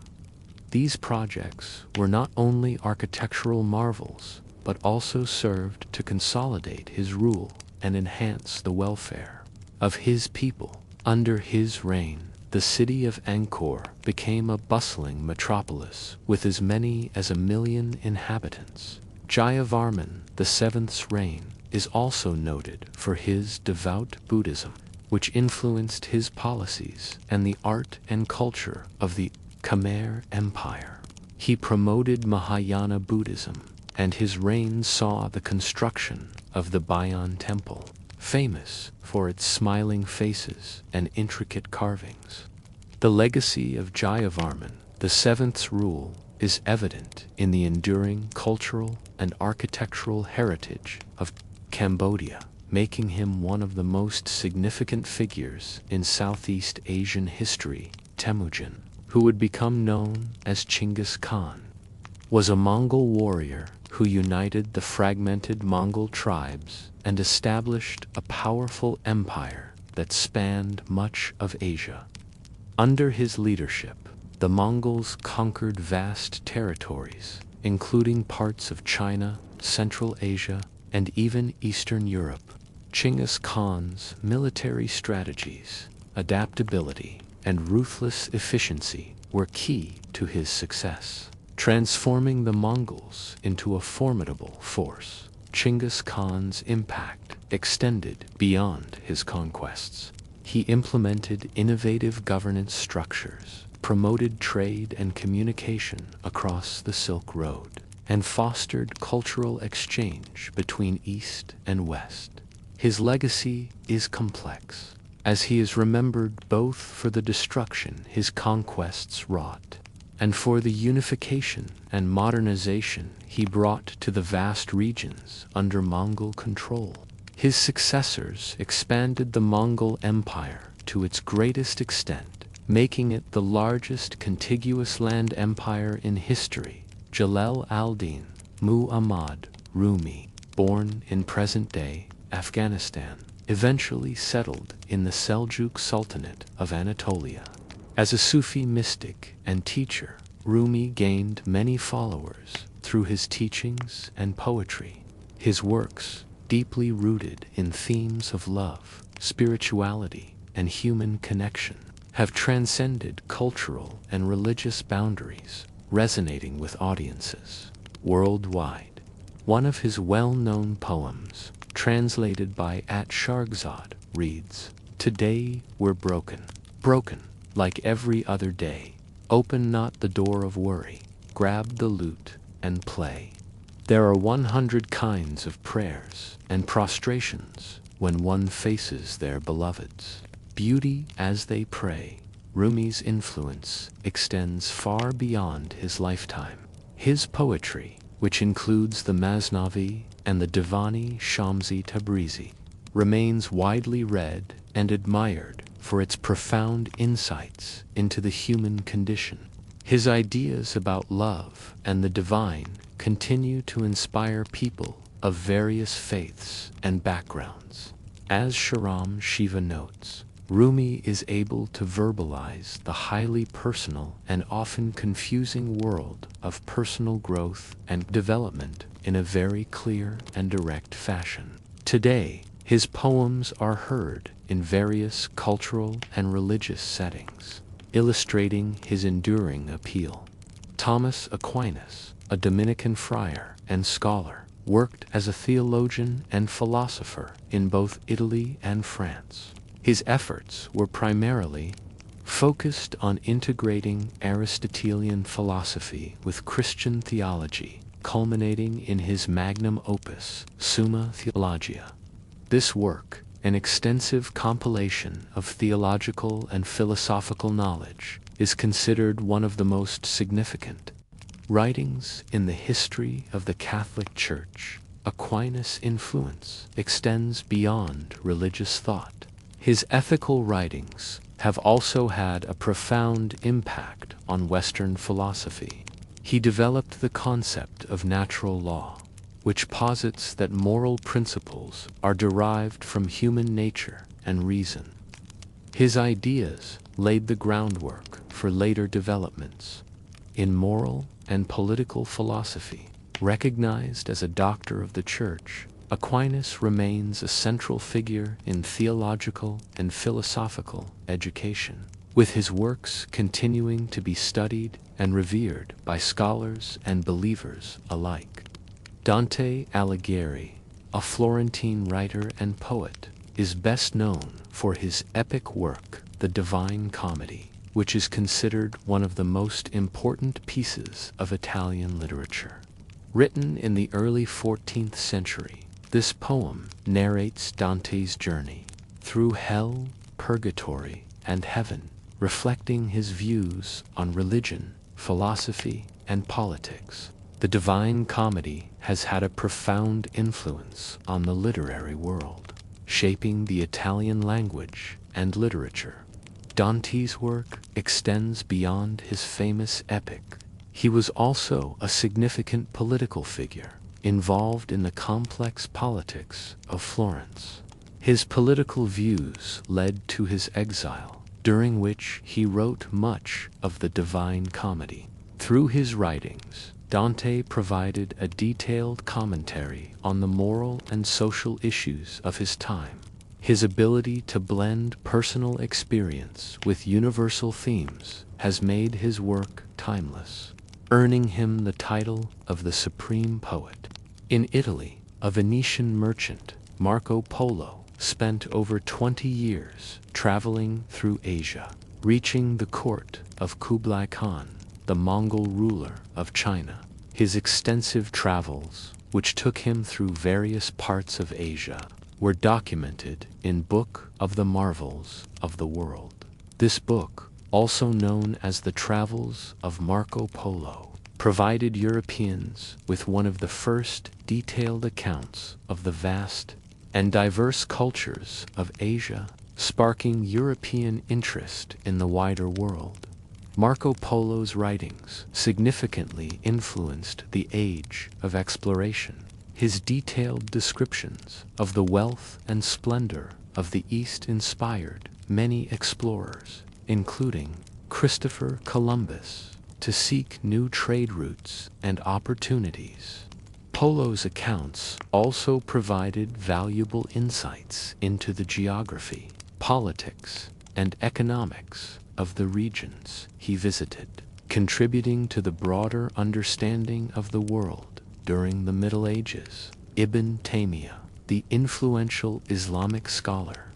These projects were not only architectural marvels, but also served to consolidate his rule and enhance the welfare of his people. Under his reign, the city of Angkor became a bustling metropolis with as many as 1 million inhabitants. Jayavarman VII's reign is also noted for his devout Buddhism, which influenced his policies and the art and culture of the Khmer Empire. He promoted Mahayana Buddhism, and his reign saw the construction of the Bayon Temple, famous for its smiling faces and intricate carvings. The legacy of Jayavarman VII's rule is evident in the enduring cultural and architectural heritage of Cambodia, making him one of the most significant figures in Southeast Asian history. Temujin, who would become known as Chinggis Khan, was a Mongol warrior who united the fragmented Mongol tribes and established a powerful empire that spanned much of Asia. Under his leadership, the Mongols conquered vast territories, including parts of China, Central Asia, and even Eastern Europe. Chinggis Khan's military strategies, adaptability, and ruthless efficiency were key to his success, transforming the Mongols into a formidable force. Chinggis Khan's impact extended beyond his conquests. He implemented innovative governance structures, promoted trade and communication across the Silk Road, and fostered cultural exchange between East and West. His legacy is complex, as he is remembered both for the destruction his conquests wrought and for the unification and modernization he brought to the vast regions under Mongol control. His successors expanded the Mongol Empire to its greatest extent, making it the largest contiguous land empire in history. Jalal al-Din Muhammad Rumi, born in present-day Afghanistan, eventually settled in the Seljuk Sultanate of Anatolia. As a Sufi mystic and teacher, Rumi gained many followers through his teachings and poetry. His works, deeply rooted in themes of love, spirituality, and human connection, have transcended cultural and religious boundaries, resonating with audiences worldwide. One of his well-known poems, translated by At-Shargzad, reads, "Today we're broken, broken like every other day. Open not the door of worry, grab the lute and play. There are 100 kinds of prayers and prostrations when one faces their beloveds. Beauty as they pray." Rumi's influence extends far beyond his lifetime. His poetry, which includes the Masnavi and the Divani Shamsi Tabrizi, remains widely read and admired for its profound insights into the human condition. His ideas about love and the divine continue to inspire people of various faiths and backgrounds. As Shahram Shiva notes, Rumi is able to verbalize the highly personal and often confusing world of personal growth and development in a very clear and direct fashion. Today, his poems are heard in various cultural and religious settings, illustrating his enduring appeal. Thomas Aquinas, a Dominican friar and scholar, worked as a theologian and philosopher in both Italy and France. His efforts were primarily focused on integrating Aristotelian philosophy with Christian theology, culminating in his magnum opus, Summa Theologia. This work, an extensive compilation of theological and philosophical knowledge, is considered one of the most significant writings in the history of the Catholic Church. Aquinas' influence extends beyond religious thought. His ethical writings have also had a profound impact on Western philosophy. He developed the concept of natural law, which posits that moral principles are derived from human nature and reason. His ideas laid the groundwork for later developments in moral and political philosophy. Recognized as a doctor of the Church, Aquinas remains a central figure in theological and philosophical education, with his works continuing to be studied and revered by scholars and believers alike. Dante Alighieri, a Florentine writer and poet, is best known for his epic work, The Divine Comedy, which is considered one of the most important pieces of Italian literature. Written in the early 14th century, this poem narrates Dante's journey through hell, purgatory, and heaven, reflecting his views on religion, philosophy, and politics. The Divine Comedy has had a profound influence on the literary world, shaping the Italian language and literature. Dante's work extends beyond his famous epic. He was also a significant political figure, involved in the complex politics of Florence. His political views led to his exile, during which he wrote much of the Divine Comedy. Through his writings, Dante provided a detailed commentary on the moral and social issues of his time. His ability to blend personal experience with universal themes has made his work timeless, earning him the title of the supreme poet. In Italy, a Venetian merchant Marco Polo spent over 20 years traveling through Asia, reaching the court of Kublai Khan, the Mongol ruler of China. His extensive travels, which took him through various parts of Asia, were documented in Book of the Marvels of the World. This book, also known as the Travels of Marco Polo, provided Europeans with one of the first detailed accounts of the vast and diverse cultures of Asia, sparking European interest in the wider world. Marco Polo's writings significantly influenced the age of exploration. His detailed descriptions of the wealth and splendor of the East inspired many explorers, including Christopher Columbus, to seek new trade routes and opportunities. Polo's accounts also provided valuable insights into the geography, politics, and economics of the regions he visited, contributing to the broader understanding of the world during the Middle Ages. Ibn Taymiyyah, the influential Islamic scholar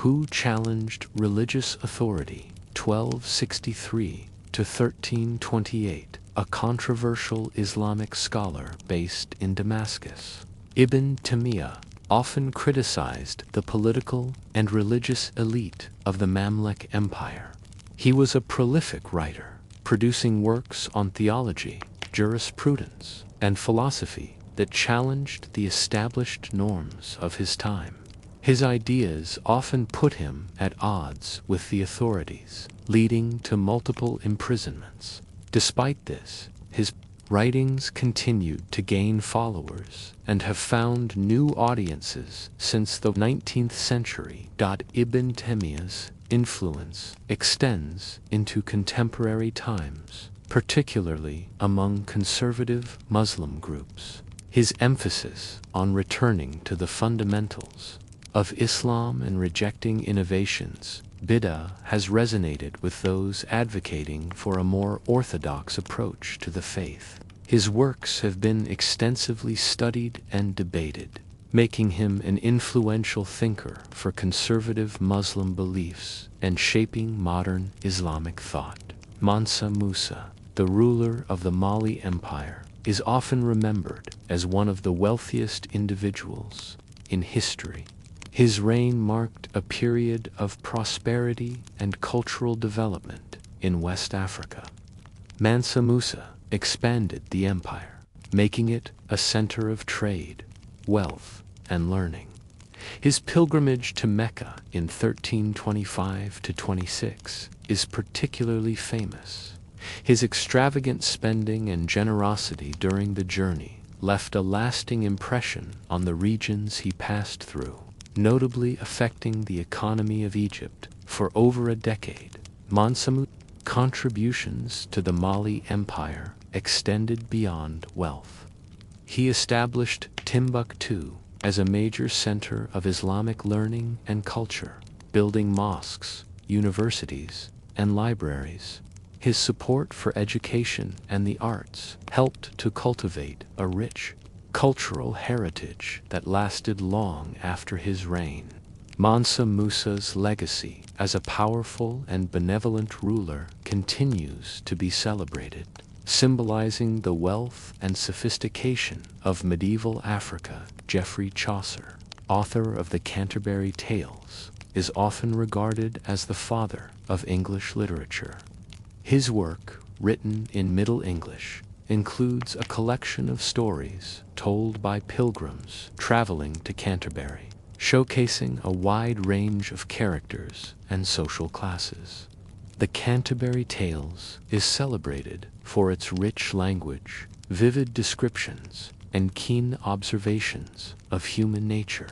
who challenged religious authority 1263 to 1328, a controversial Islamic scholar based in Damascus. Ibn Taymiyyah often criticized the political and religious elite of the Mamluk Empire. He was a prolific writer, producing works on theology, jurisprudence, and philosophy that challenged the established norms of his time. His ideas often put him at odds with the authorities, leading to multiple imprisonments. Despite this, his writings continued to gain followers and have found new audiences since the 19th century. Ibn Taymiyyah's influence extends into contemporary times, particularly among conservative Muslim groups. His emphasis on returning to the fundamentals of Islam and rejecting innovations, bid'ah, has resonated with those advocating for a more orthodox approach to the faith. His works have been extensively studied and debated, making him an influential thinker for conservative Muslim beliefs and shaping modern Islamic thought. Mansa Musa, the ruler of the Mali Empire, is often remembered as one of the wealthiest individuals in history. His reign marked a period of prosperity and cultural development in West Africa. Mansa Musa expanded the empire, making it a center of trade, wealth, and learning. His pilgrimage to Mecca in 1325–26 is particularly famous. His extravagant spending and generosity during the journey left a lasting impression on the regions he passed through, notably affecting the economy of Egypt for over a decade. Mansa Musa's contributions to the Mali Empire extended beyond wealth. He established Timbuktu as a major center of Islamic learning and culture, building mosques, universities, and libraries. His support for education and the arts helped to cultivate a rich cultural heritage that lasted long after his reign. Mansa Musa's legacy as a powerful and benevolent ruler continues to be celebrated, symbolizing the wealth and sophistication of medieval Africa. Geoffrey Chaucer, author of the Canterbury Tales, is often regarded as the father of English literature. His work, written in Middle English, includes a collection of stories told by pilgrims traveling to Canterbury, showcasing a wide range of characters and social classes. The Canterbury Tales is celebrated for its rich language, vivid descriptions, and keen observations of human nature.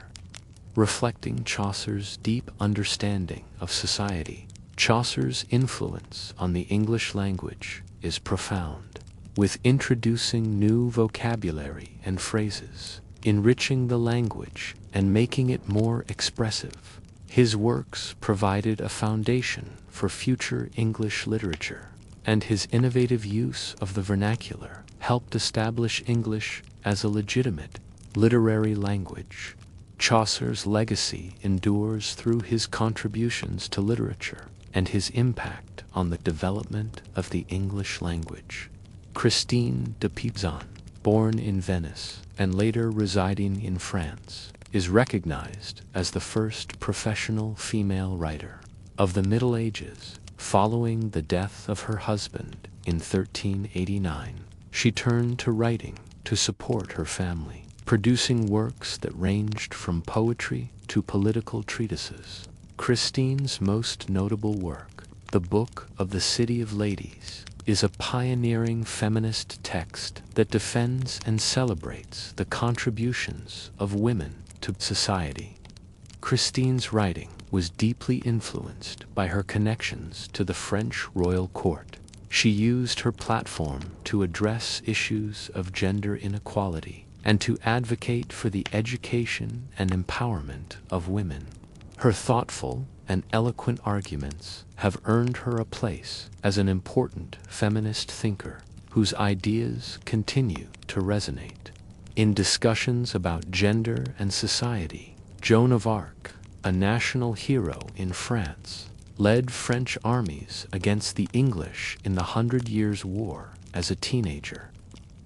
Reflecting Chaucer's deep understanding of society, Chaucer's influence on the English language is profound, with introducing new vocabulary and phrases, enriching the language and making it more expressive. His works provided a foundation for future English literature, and his innovative use of the vernacular helped establish English as a legitimate literary language. Chaucer's legacy endures through his contributions to literature and his impact on the development of the English language. Christine de Pizan, born in Venice and later residing in France, is recognized as the first professional female writer. Of the Middle Ages, following the death of her husband in 1389, she turned to writing to support her family, producing works that ranged from poetry to political treatises. Christine's most notable work, The Book of the City of Ladies, is a pioneering feminist text that defends and celebrates the contributions of women to society. Christine's writing was deeply influenced by her connections to the French royal court. She used her platform to address issues of gender inequality and to advocate for the education and empowerment of women. Her thoughtful and eloquent arguments have earned her a place as an important feminist thinker whose ideas continue to resonate. In discussions about gender and society, Joan of Arc, a national hero in France, led French armies against the English in the 100 Years' War as a teenager.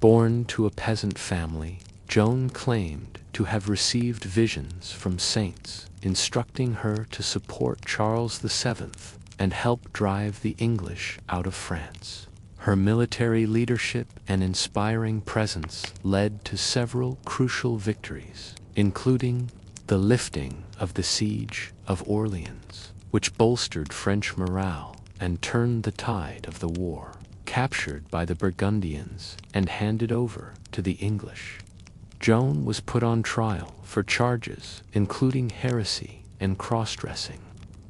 Born to a peasant family, Joan claimed to have received visions from saints instructing her to support Charles VII and help drive the English out of France. Her military leadership and inspiring presence led to several crucial victories, including the lifting of the siege of Orleans, which bolstered French morale and turned the tide of the war, captured by the Burgundians and handed over to the English. Joan was put on trial for charges including heresy and cross-dressing.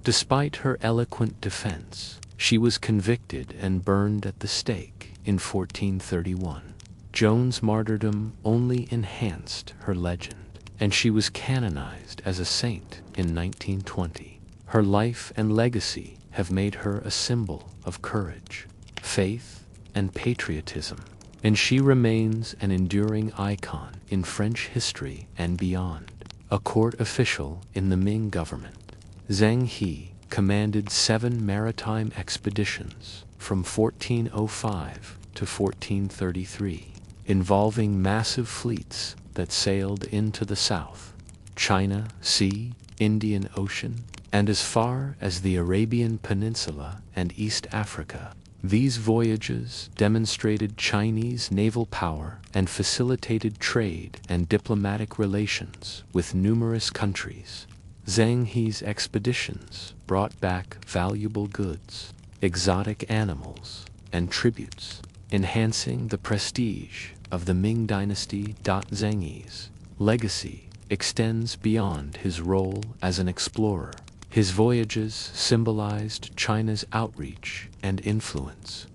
Despite her eloquent defense, she was convicted and burned at the stake in 1431. Joan's martyrdom only enhanced her legend, and she was canonized as a saint in 1920. Her life and legacy have made her a symbol of courage, faith, and patriotism, and she remains an enduring icon in French history and beyond. A court official in the Ming government, Zheng He commanded 7 maritime expeditions from 1405 to 1433, involving massive fleets that sailed into the South, China Sea, Indian Ocean, and as far as the Arabian Peninsula and East Africa. These voyages demonstrated Chinese naval power and facilitated trade and diplomatic relations with numerous countries. Zheng He's expeditions brought back valuable goods, exotic animals, and tributes, enhancing the prestige of the Ming dynasty. Zheng He's legacy extends beyond his role as an explorer. His voyages symbolized China's outreach and influence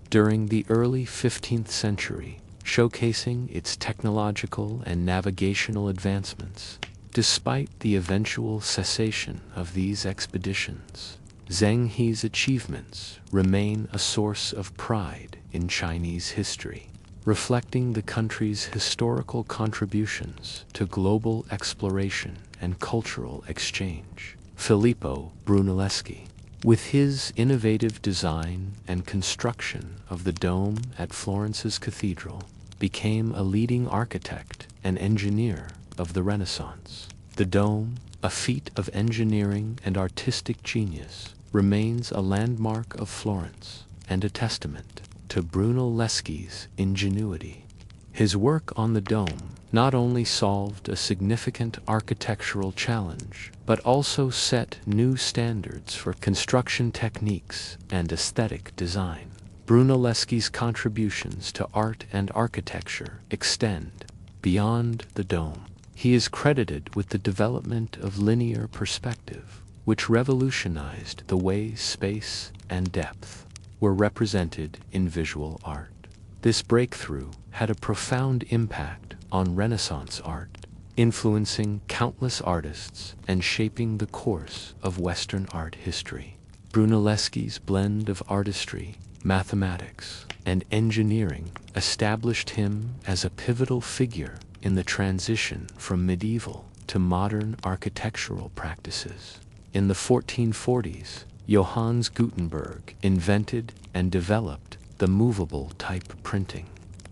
during the early 15th century, showcasing its technological and navigational advancements. Despite the eventual cessation of these expeditions, Zheng He's achievements remain a source of pride in Chinese history, reflecting the country's historical contributions to global exploration and cultural exchange. Filippo Brunelleschi, with his innovative design and construction of the dome at Florence's cathedral, became a leading architect and engineer of the Renaissance. The dome, a feat of engineering and artistic genius, remains a landmark of Florence and a testament to Brunelleschi's ingenuity. His work on the dome not only solved a significant architectural challenge, but also set new standards for construction techniques and aesthetic design. Brunelleschi's contributions to art and architecture extend beyond the dome. He is credited with the development of linear perspective, which revolutionized the way space and depth were represented in visual art. This breakthrough had a profound impact on Renaissance art, influencing countless artists and shaping the course of Western art history. Brunelleschi's blend of artistry, mathematics, and engineering established him as a pivotal figure in the transition from medieval to to modern architectural practices. In the 1440s, Johannes Gutenberg invented and developed the movable type printing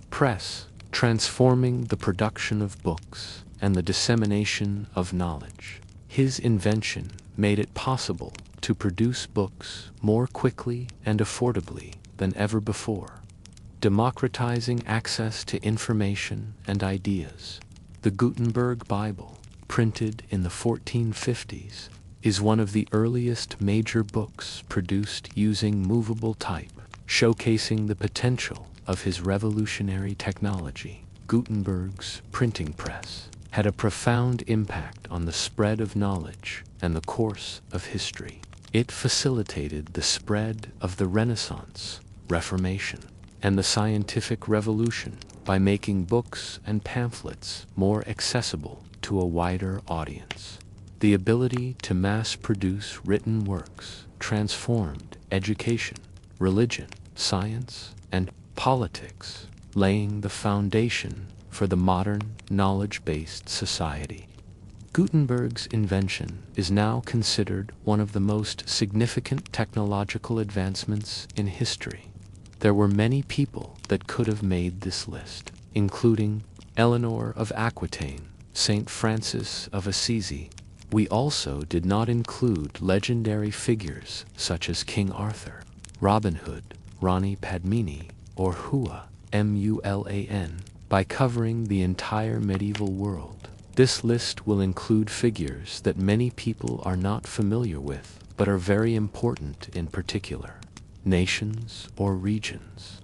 press, transforming the production of books and the dissemination of knowledge. His invention made it possible to produce books more quickly and affordably than ever before, democratizing access to information and ideas. The Gutenberg Bible, printed in the 1450s, is one of the earliest major books produced using movable type, showcasing the potential of his revolutionary technology. Gutenberg's printing press had a profound impact on the spread of knowledge and the course of history. It facilitated the spread of the Renaissance, Reformation, and the scientific revolution by making books and pamphlets more accessible to a wider audience. The ability to mass-produce written works transformed education, religion, science, and politics, laying the foundation for the modern knowledge-based society. Gutenberg's invention is now considered one of the most significant technological advancements in history. There were many people that could have made this list, including Eleanor of Aquitaine, Saint Francis of Assisi. We also did not include legendary figures such as King Arthur, Robin Hood, Rani Padmini, or Hua, Mulan, by covering the entire medieval world. This list will include figures that many people are not familiar with, but are very important in particular nations or regions.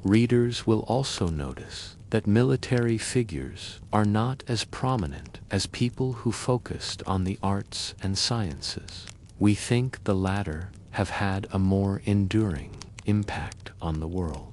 Readers will also notice that military figures are not as prominent as people who focused on the arts and sciences. We think the latter have had a more enduring impact on the world.